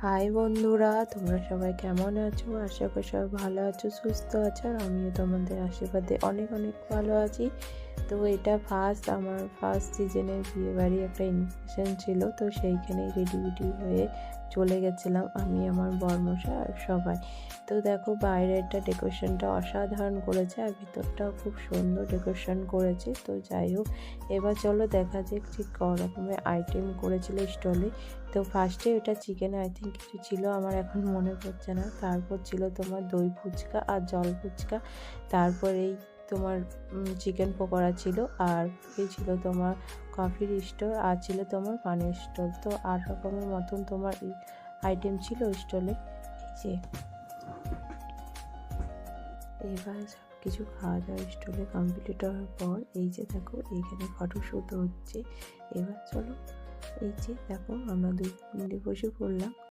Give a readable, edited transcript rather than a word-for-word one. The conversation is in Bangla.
হাই বন্ধুরা, তোমরা সবাই কেমন আছো? আশা করি সবাই ভালো আছো, সুস্থ আছো। আর আমিও তোমাদের আশীর্বাদে অনেক অনেক ভালো আছি। তো এটা আমার ফার্স্ট সিজনের বিয়েবাড়ি একটা ইনভিটেশন ছিল, তো সেইখানেই রেডি হয়ে চলে গেছিলাম আমি, আমার বরমশাই আর সবাই। তো দেখো বাইরেরটা ডেকোরেশনটা অসাধারণ করেছে আর ভিতরটাও খুব সুন্দর ডেকোরেশন করেছে। তো যাই হোক, এবার চলো দেখা যাক ঠিক ক রকমের আইটেম করেছিল স্টলে। তো ফার্স্টে ওটা চিকেন আই থিঙ্ক কিছু ছিল, আমার এখন মনে পড়ছে না। তারপর ছিল তোমার দই ফুচকা আর জল ফুচকা। তারপর এই তোমার চিকেন পকোড়া ছিল, আর এই ছিল তোমার কফির স্টোর, আর ছিল তোমার পানের স্টোর। তো 8 রকমের মতন তোমার আইটেম ছিল স্টলে। এই যে এবার সব কিছু খাওয়া দাওয়া স্টলে কমপ্লিট হওয়ার পর এই যে দেখো এইখানে ফটোশ্যুট হচ্ছে। এবার চলো, এই যে দেখো আমরা দুই মিলে বসে পড়লাম।